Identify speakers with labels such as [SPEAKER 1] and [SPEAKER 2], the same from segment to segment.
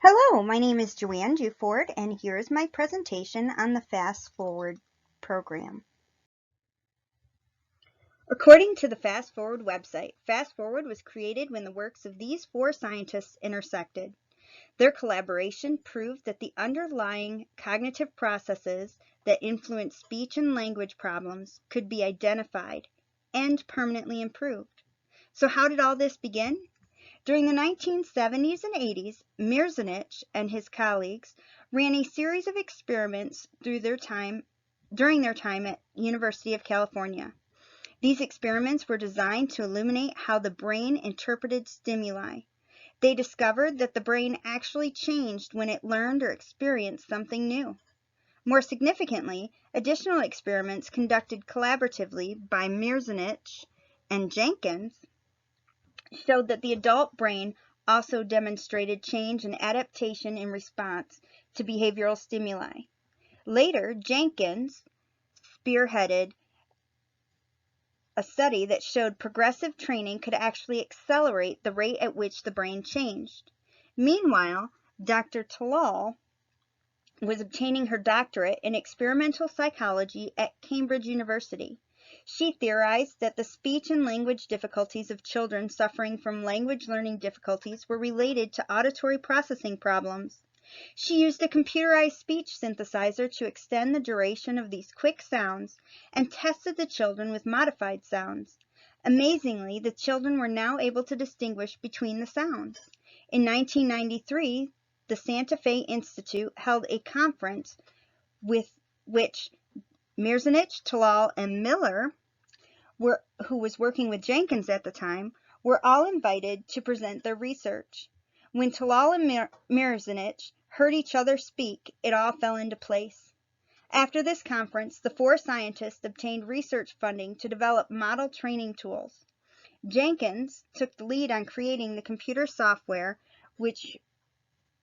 [SPEAKER 1] Hello, my name is Joanne Duford, and here is my presentation on the FastForward program. According to the FastForward website, FastForward was created when the works of these four scientists intersected. Their collaboration proved that the underlying cognitive processes that influence speech and language problems could be identified and permanently improved. So how did all this begin? During the 1970s and 80s, Mirzinich and his colleagues ran a series of experiments during their time at University of California. These experiments were designed to illuminate how the brain interpreted stimuli. They discovered that the brain actually changed when it learned or experienced something new. More significantly, additional experiments conducted collaboratively by Mirzinich and Jenkins showed that the adult brain also demonstrated change and adaptation in response to behavioral stimuli. Later, Jenkins spearheaded a study that showed progressive training could actually accelerate the rate at which the brain changed. Meanwhile, Dr. Talal was obtaining her doctorate in experimental psychology at Cambridge University. She theorized that the speech and language difficulties of children suffering from language learning difficulties were related to auditory processing problems. She used a computerized speech synthesizer to extend the duration of these quick sounds and tested the children with modified sounds. Amazingly, the children were now able to distinguish between the sounds. In 1993, the Santa Fe Institute held a conference with which Mirzinich, Talal, and Miller, who was working with Jenkins at the time, were all invited to present their research. When Talal and Mirzinich heard each other speak, it all fell into place. After this conference, the four scientists obtained research funding to develop model training tools. Jenkins took the lead on creating the computer software which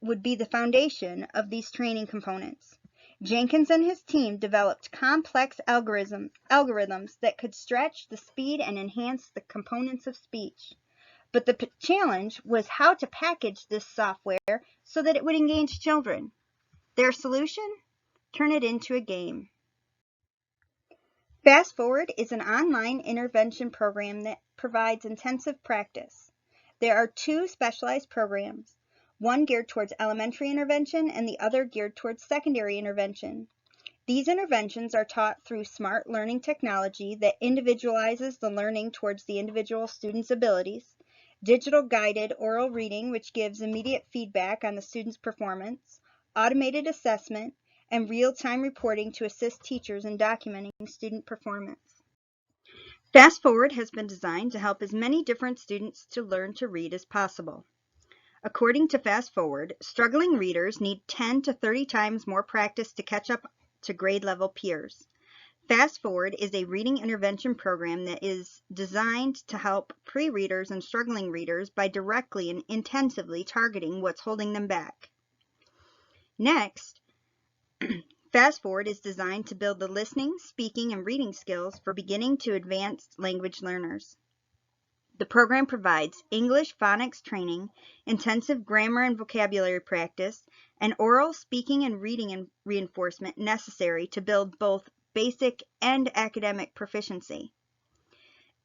[SPEAKER 1] would be the foundation of these training components. Jenkins and his team developed complex algorithms that could stretch the speed and enhance the components of speech. But the challenge was how to package this software so that it would engage children. Their solution? Turn it into a game. FastForward is an online intervention program that provides intensive practice. There are two specialized programs, one geared towards elementary intervention and the other geared towards secondary intervention. These interventions are taught through smart learning technology that individualizes the learning towards the individual student's abilities, digital guided oral reading which gives immediate feedback on the student's performance, automated assessment, and real-time reporting to assist teachers in documenting student performance. FastForward has been designed to help as many different students to learn to read as possible. According to FastForward, struggling readers need 10 to 30 times more practice to catch up to grade level peers. FastForward is a reading intervention program that is designed to help pre-readers and struggling readers by directly and intensively targeting what's holding them back. Next, FastForward is designed to build the listening, speaking, and reading skills for beginning to advanced language learners. The program provides English phonics training, intensive grammar and vocabulary practice, and oral, speaking, and reading reinforcement necessary to build both basic and academic proficiency.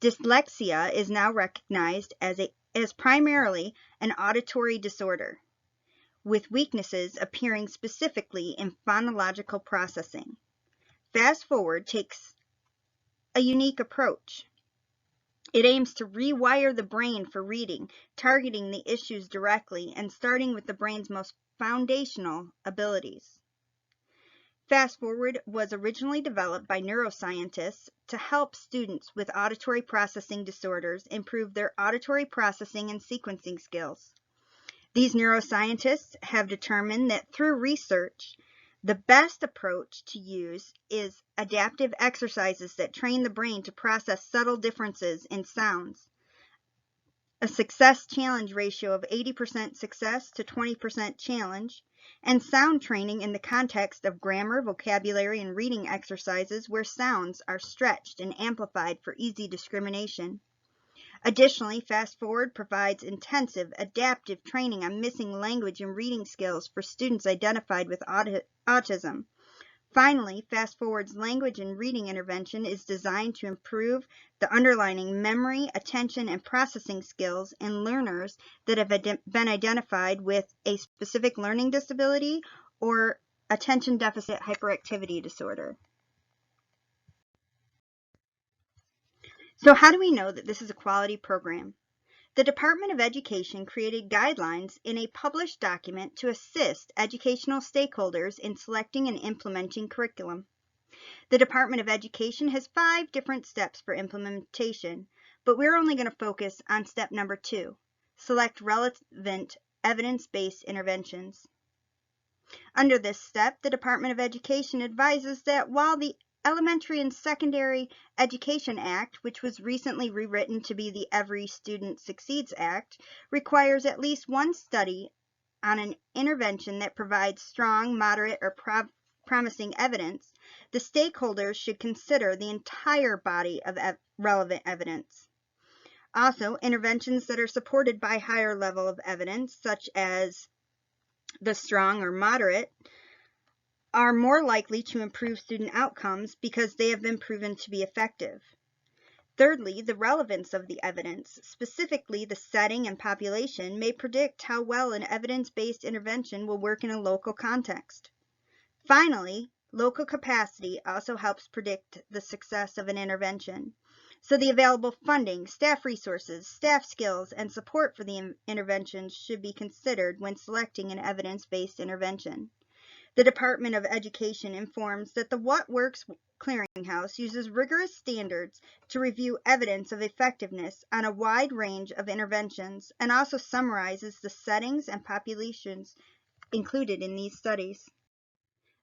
[SPEAKER 1] Dyslexia is now recognized as primarily an auditory disorder, with weaknesses appearing specifically in phonological processing. FastForward takes a unique approach. It aims to rewire the brain for reading, targeting the issues directly and starting with the brain's most foundational abilities. FastForward was originally developed by neuroscientists to help students with auditory processing disorders improve their auditory processing and sequencing skills. These neuroscientists have determined that through research, the best approach to use is adaptive exercises that train the brain to process subtle differences in sounds. A success challenge ratio of 80% success to 20% challenge, and sound training in the context of grammar, vocabulary, and reading exercises where sounds are stretched and amplified for easy discrimination. Additionally, FastForward provides intensive, adaptive training on missing language and reading skills for students identified with autism. Finally, FastForward's language and reading intervention is designed to improve the underlying memory, attention, and processing skills in learners that have been identified with a specific learning disability or attention deficit hyperactivity disorder. So how do we know that this is a quality program? The Department of Education created guidelines in a published document to assist educational stakeholders in selecting and implementing curriculum. The Department of Education has 5 different steps for implementation, but we're only going to focus on step number 2, select relevant evidence-based interventions. Under this step, the Department of Education advises that while the Elementary and Secondary Education Act, which was recently rewritten to be the Every Student Succeeds Act, requires at least one study on an intervention that provides strong, moderate, or promising evidence, the stakeholders should consider the entire body of relevant evidence. Also, interventions that are supported by higher level of evidence, such as the strong or moderate, are more likely to improve student outcomes because they have been proven to be effective. Thirdly, the relevance of the evidence, specifically the setting and population, may predict how well an evidence-based intervention will work in a local context. Finally, local capacity also helps predict the success of an intervention. So the available funding, staff resources, staff skills, and support for the interventions should be considered when selecting an evidence-based intervention. The Department of Education informs that the What Works Clearinghouse uses rigorous standards to review evidence of effectiveness on a wide range of interventions and also summarizes the settings and populations included in these studies.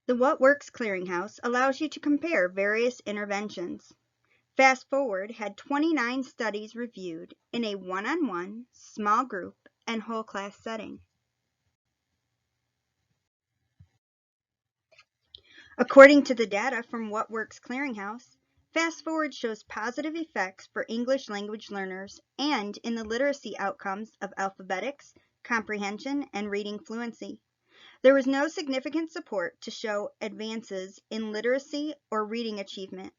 [SPEAKER 1] The What Works Clearinghouse allows you to compare various interventions. FastForward had 29 studies reviewed in a one-on-one, small group, and whole class setting. According to the data from What Works Clearinghouse, FastForward shows positive effects for English language learners and in the literacy outcomes of alphabetics, comprehension, and reading fluency. There was no significant support to show advances in literacy or reading achievement.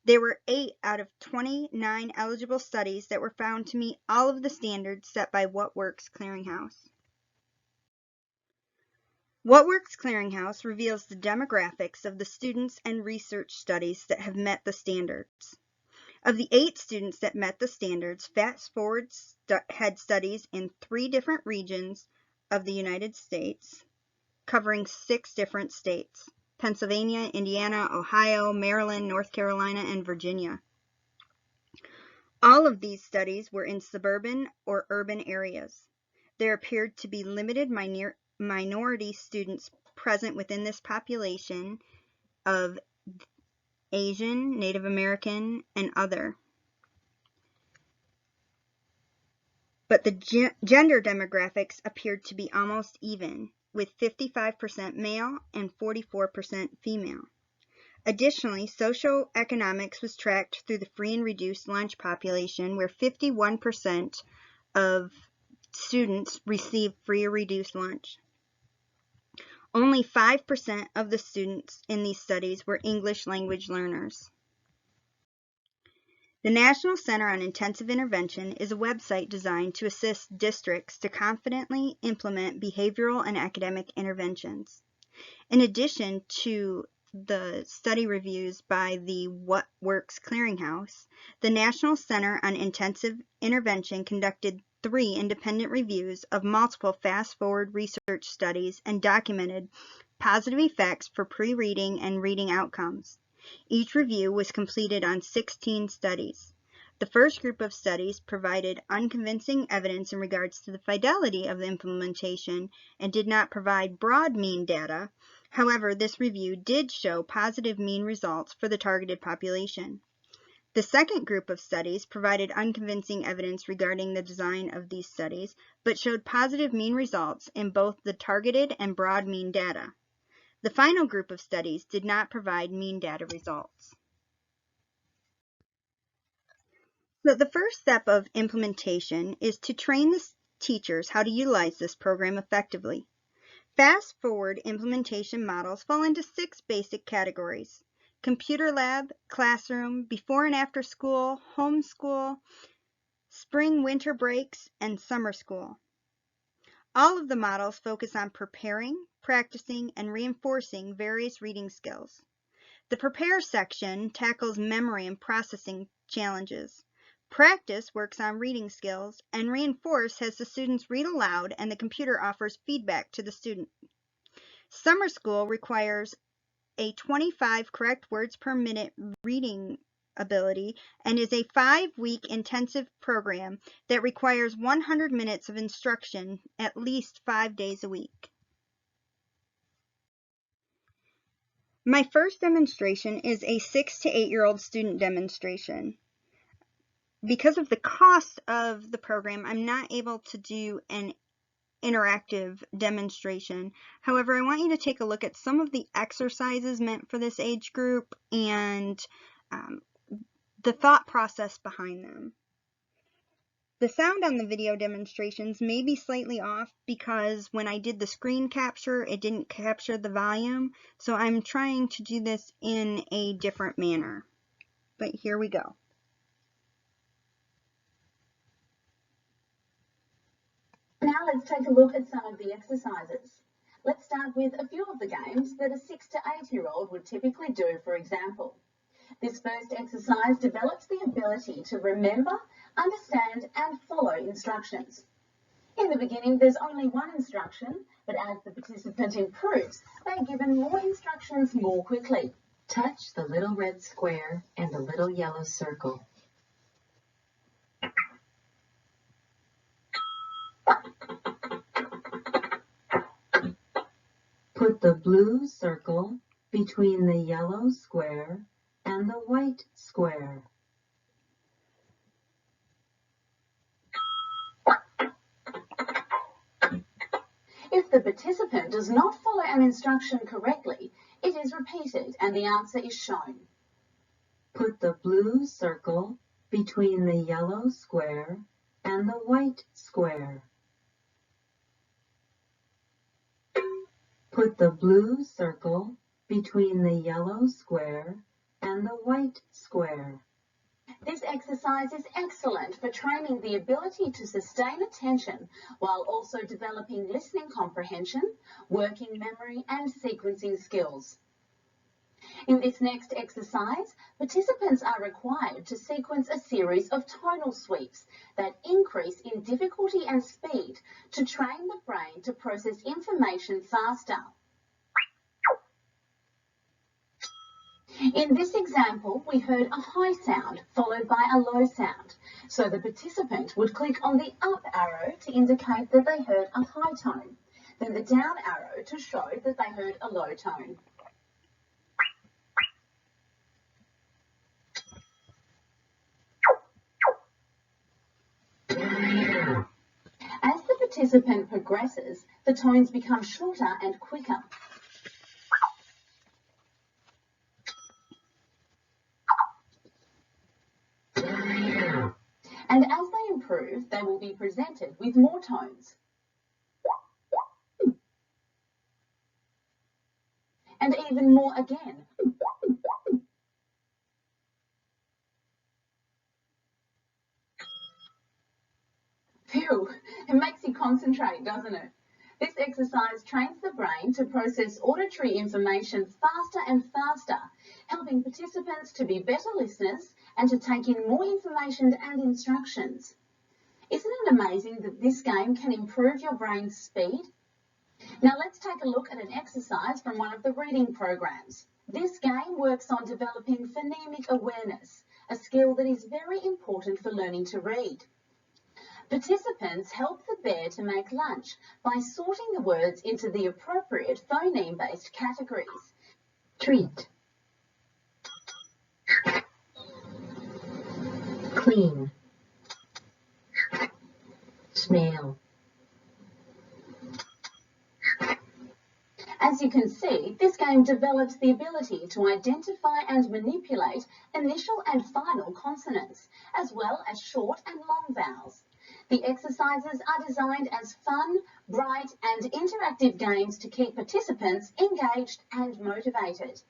[SPEAKER 1] There were 8 out of 29 eligible studies that were found to meet all of the standards set by What Works Clearinghouse. What Works Clearinghouse reveals the demographics of the students and research studies that have met the standards. Of the 8 students that met the standards, FastForward had studies in 3 different regions of the United States, covering 6 different states: Pennsylvania, Indiana, Ohio, Maryland, North Carolina, and Virginia. All of these studies were in suburban or urban areas. There appeared to be limited minority students present within this population of Asian, Native American, and other. But the gender demographics appeared to be almost even, with 55% male and 44% female. Additionally, socioeconomics was tracked through the free and reduced lunch population, where 51% of students received free or reduced lunch. Only 5% of the students in these studies were English language learners. The National Center on Intensive Intervention is a website designed to assist districts to confidently implement behavioral and academic interventions. In addition to the study reviews by the What Works Clearinghouse, the National Center on Intensive Intervention conducted 3 independent reviews of multiple FastForward research studies and documented positive effects for pre-reading and reading outcomes. Each review was completed on 16 studies. The first group of studies provided unconvincing evidence in regards to the fidelity of the implementation and did not provide broad mean data. However, this review did show positive mean results for the targeted population. The second group of studies provided unconvincing evidence regarding the design of these studies, but showed positive mean results in both the targeted and broad mean data. The final group of studies did not provide mean data results. So the first step of implementation is to train the teachers how to utilize this program effectively. Fast Forward implementation models fall into 6 basic categories: computer lab, classroom, before and after school, homeschool, spring winter breaks, and summer school. All of the models focus on preparing, practicing, and reinforcing various reading skills. The Prepare section tackles memory and processing challenges. Practice works on reading skills, and Reinforce has the students read aloud and the computer offers feedback to the student. Summer School requires a 25 correct words per minute reading ability and is a 5-week intensive program that requires 100 minutes of instruction at least 5 days a week. My first demonstration is a 6 to 8-year-old student demonstration. Because of the cost of the program, I'm not able to do an interactive demonstration. However, I want you to take a look at some of the exercises meant for this age group and the thought process behind them. The sound on the video demonstrations may be slightly off because when I did the screen capture, it didn't capture the volume, so I'm trying to do this in a different manner. But here we go.
[SPEAKER 2] Now let's take a look at some of the exercises. Let's start with a few of the games that a 6 to 8-year-old would typically do, for example. This first exercise develops the ability to remember, understand, and follow instructions. In the beginning, there's only one instruction, but as the participant improves, they are given more instructions more quickly.
[SPEAKER 3] Touch the little red square and the little yellow circle. Put the blue circle between the yellow square and the white square.
[SPEAKER 2] If the participant does not follow an instruction correctly, it is repeated and the answer is shown.
[SPEAKER 3] Put the blue circle between the yellow square and the white square. Put the blue circle between the yellow square and the white square.
[SPEAKER 2] This exercise is excellent for training the ability to sustain attention while also developing listening comprehension, working memory, and sequencing skills. In this next exercise, participants are required to sequence a series of tonal sweeps that increase in difficulty and speed to train the brain to process information faster. In this example, we heard a high sound followed by a low sound, so the participant would click on the up arrow to indicate that they heard a high tone, then the down arrow to show that they heard a low tone. As the participant progresses, the tones become shorter and quicker. And as they improve, they will be presented with more tones. And even more again. Phew, it makes you concentrate, doesn't it? This exercise trains the brain to process auditory information faster and faster, helping participants to be better listeners and to take in more information and instructions. Isn't it amazing that this game can improve your brain's speed? Now let's take a look at an exercise from one of the reading programs. This game works on developing phonemic awareness, a skill that is very important for learning to read. Participants help the bear to make lunch by sorting the words into the appropriate phoneme-based categories.
[SPEAKER 3] Treat. Clean. Snail.
[SPEAKER 2] As As you can see, this game develops the ability to identify and manipulate initial and final consonants, as well as short and long vowels. The exercises are designed as fun, bright and interactive games to keep participants engaged and motivated.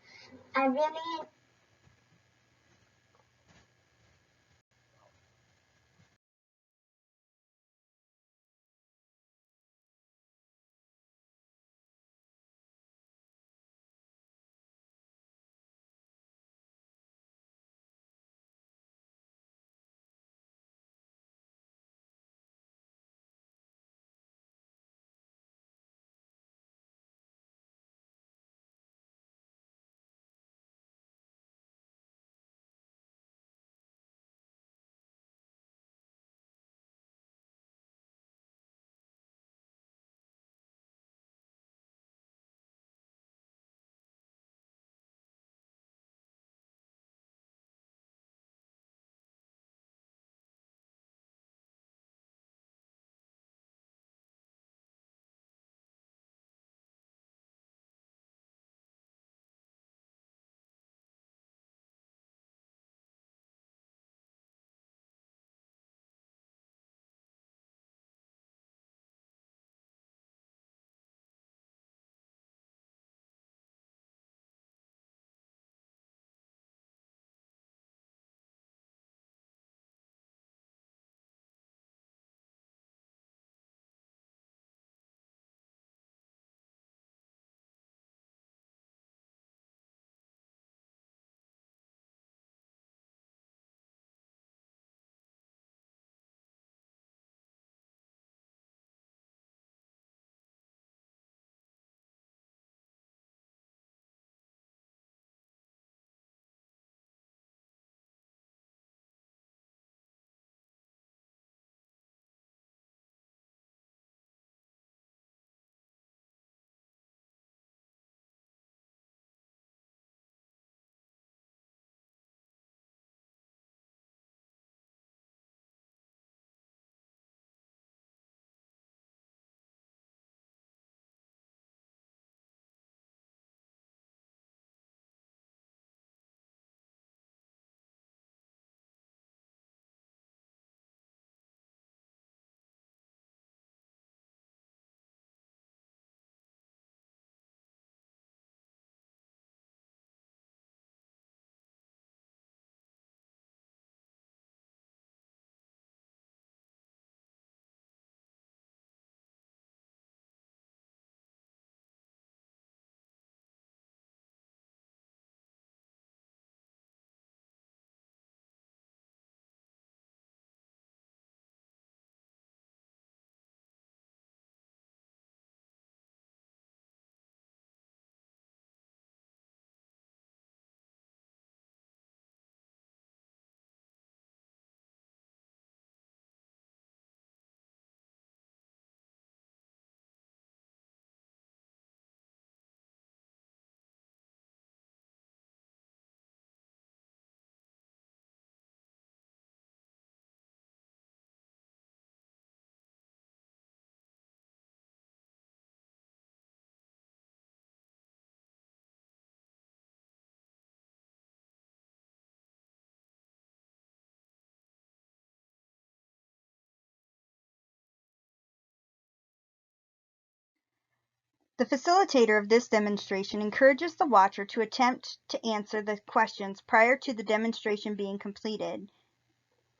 [SPEAKER 1] The facilitator of this demonstration encourages the watcher to attempt to answer the questions prior to the demonstration being completed.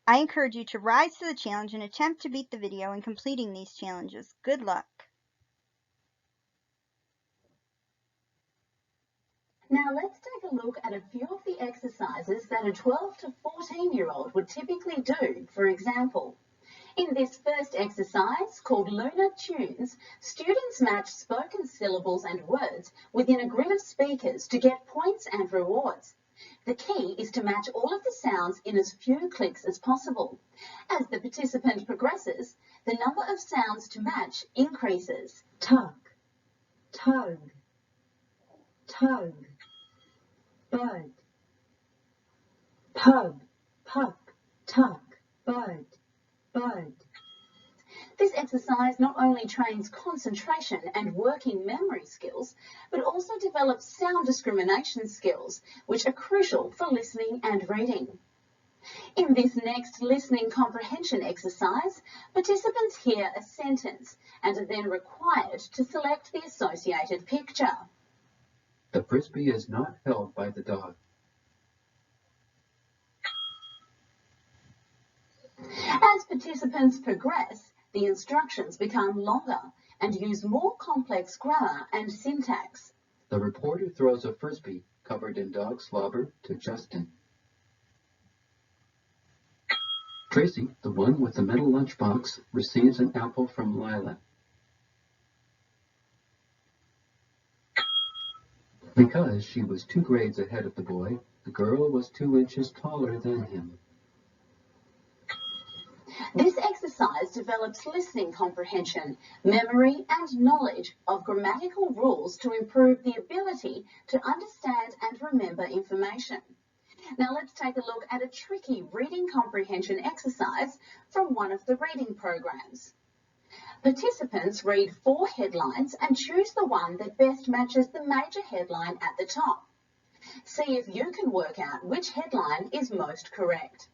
[SPEAKER 1] I encourage you to rise to the challenge and attempt to beat the video in completing these challenges. Good luck.
[SPEAKER 2] Now let's take a look at a few of the exercises that a 12 to 14-year-old would typically do. For example, in this first exercise, called Lunar Tunes, students match spoken syllables and words within a grid of speakers to get points and rewards. The key is to match all of the sounds in as few clicks as possible. As the participant progresses, the number of sounds to match increases.
[SPEAKER 3] Tuck, tug, tug, bud, pub, puck, tuck, bud, bud.
[SPEAKER 2] This exercise not only trains concentration and working memory skills, but also develops sound discrimination skills, which are crucial for listening and reading. In this next listening comprehension exercise, participants hear a sentence and are then required to select the associated picture.
[SPEAKER 4] The frisbee is not held by the dog.
[SPEAKER 2] As participants progress, the instructions become longer and use more complex grammar and syntax.
[SPEAKER 4] The reporter throws a frisbee covered in dog slobber to Justin. Tracy, the one with the metal lunchbox, receives an apple from Lila. Because she was 2 grades ahead of the boy, the girl was 2 inches taller than him.
[SPEAKER 2] This exercise develops listening comprehension, memory and knowledge of grammatical rules to improve the ability to understand and remember information. Now let's take a look at a tricky reading comprehension exercise from one of the reading programs. Participants read 4 headlines and choose the one that best matches the major headline at the top. See if you can work out which headline is most correct.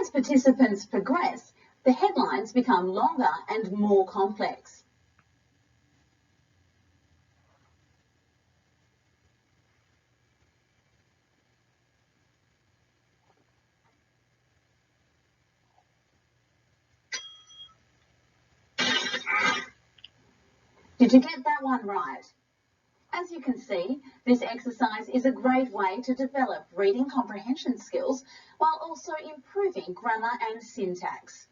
[SPEAKER 2] As participants progress, the headlines become longer and more complex. Did you get that one right? As you can see, this exercise is a great way to develop reading comprehension skills while also improving grammar and syntax.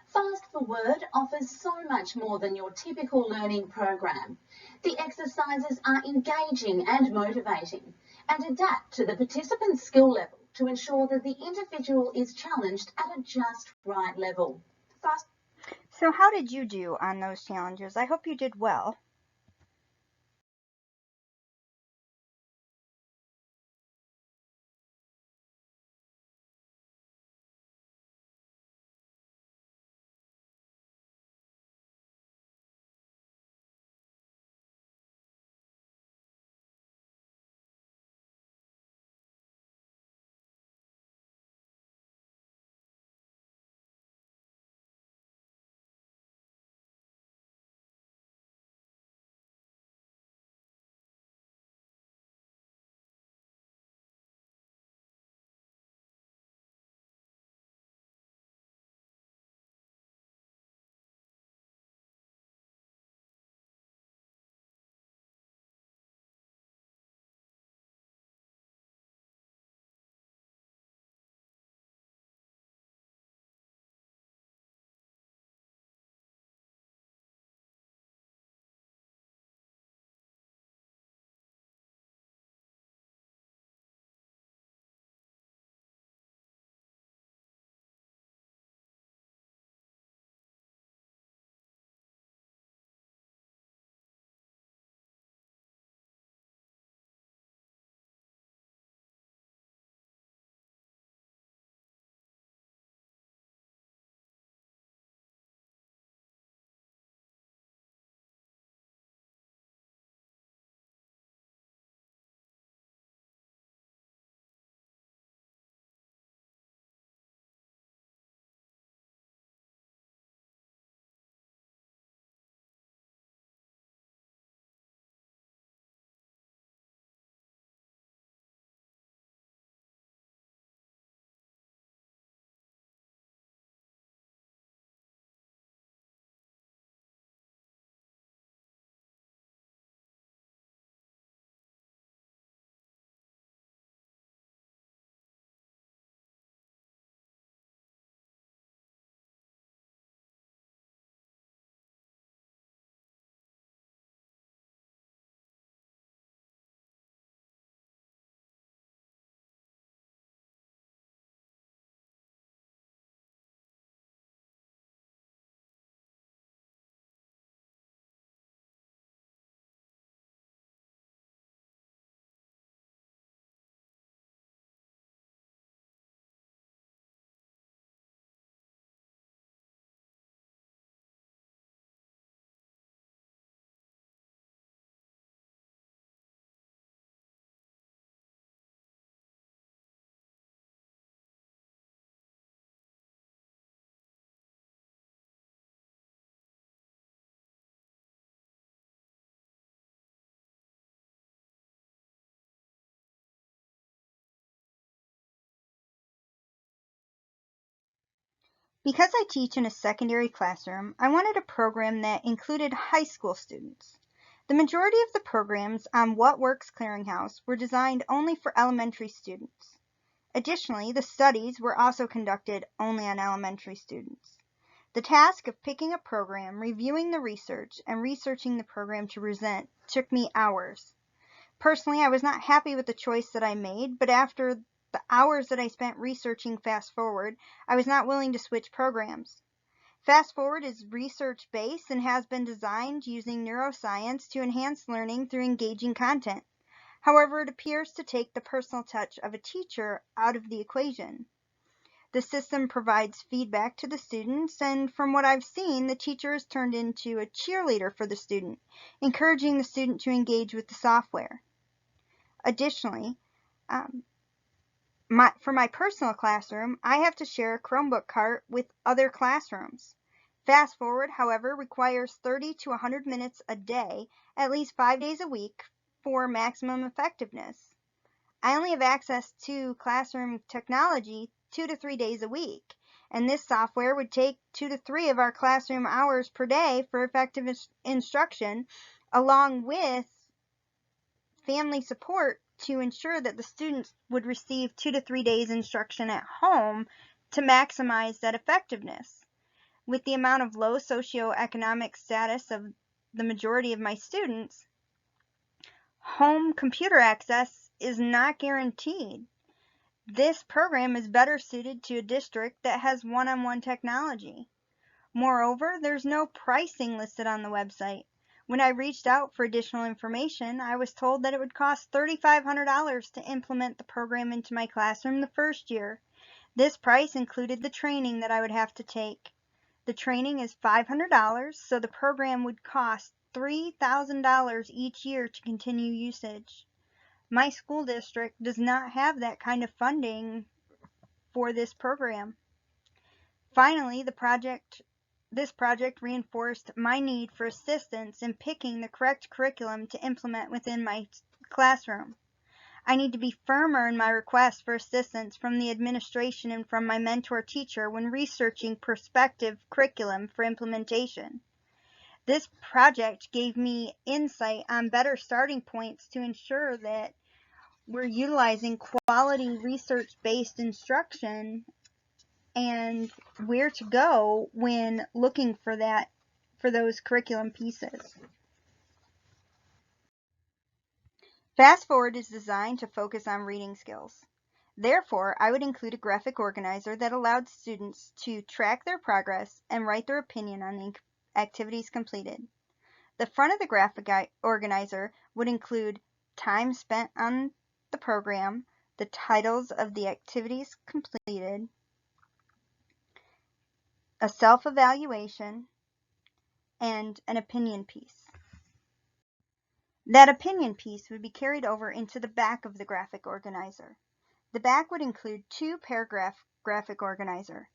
[SPEAKER 2] Fast ForWord offers so much more than your typical learning program. The exercises are engaging and motivating and adapt to the participant's skill level to ensure that the individual is challenged at a just right level.
[SPEAKER 1] So how did you do on those challenges? I hope you did well. Because I teach in a secondary classroom, I wanted a program that included high school students. The majority of the programs on What Works Clearinghouse were designed only for elementary students. Additionally, the studies were also conducted only on elementary students. The task of picking a program, reviewing the research, and researching the program to present took me hours. Personally, I was not happy with the choice that I made, but after the hours that I spent researching FastForward, I was not willing to switch programs. FastForward is research-based and has been designed using neuroscience to enhance learning through engaging content. However, it appears to take the personal touch of a teacher out of the equation. The system provides feedback to the students, and from what I've seen, the teacher is turned into a cheerleader for the student, encouraging the student to engage with the software. Additionally, for my personal classroom, I have to share a Chromebook cart with other classrooms. FastForward, however, requires 30 to 100 minutes a day, at least 5 days a week, for maximum effectiveness. I only have access to classroom technology 2 to 3 days a week, and this software would take 2 to 3 of our classroom hours per day for effective instruction, along with family support to ensure that the students would receive 2 to 3 days instruction at home to maximize that effectiveness. With the amount of low socioeconomic status of the majority of my students, home computer access is not guaranteed. This program is better suited to a district that has one-on-one technology. Moreover, there's no pricing listed on the website. When I reached out for additional information, I was told that it would cost $3,500 to implement the program into my classroom the first year. This price included the training that I would have to take. The training is $500, so the program would cost $3,000 each year to continue usage. My school district does not have that kind of funding for this program. Finally, this project reinforced my need for assistance in picking the correct curriculum to implement within my classroom. I need to be firmer in my request for assistance from the administration and from my mentor teacher when researching prospective curriculum for implementation. This project gave me insight on better starting points to ensure that we're utilizing quality research-based instruction and where to go when looking for those curriculum pieces. FastForward is designed to focus on reading skills. Therefore, I would include a graphic organizer that allowed students to track their progress and write their opinion on the activities completed. The front of the graphic organizer would include time spent on the program, the titles of the activities completed, a self-evaluation, and an opinion piece. That opinion piece would be carried over into the back of the graphic organizer. The back would include 2-paragraph graphic organizer.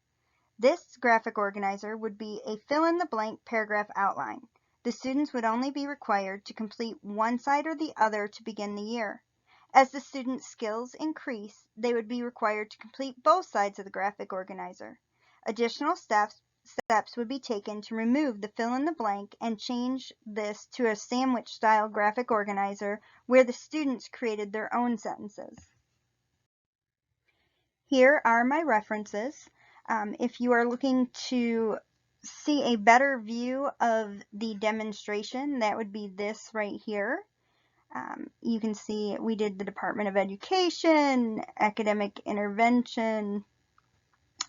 [SPEAKER 1] This graphic organizer would be a fill-in-the-blank paragraph outline. The students would only be required to complete one side or the other to begin the year. As the students' skills increase, they would be required to complete both sides of the graphic organizer. Additional steps would be taken to remove the fill-in-the-blank and change this to a sandwich-style graphic organizer where the students created their own sentences. Here are my references. If you are looking to see a better view of the demonstration, that would be this right here. You can see we did the Department of Education, Academic Intervention,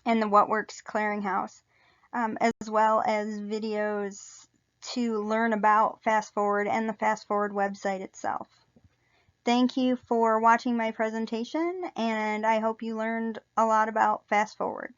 [SPEAKER 1] and the What Works Clearinghouse, as well as videos to learn about FastForward and the FastForward website itself. Thank you for watching my presentation, and I hope you learned a lot about FastForward.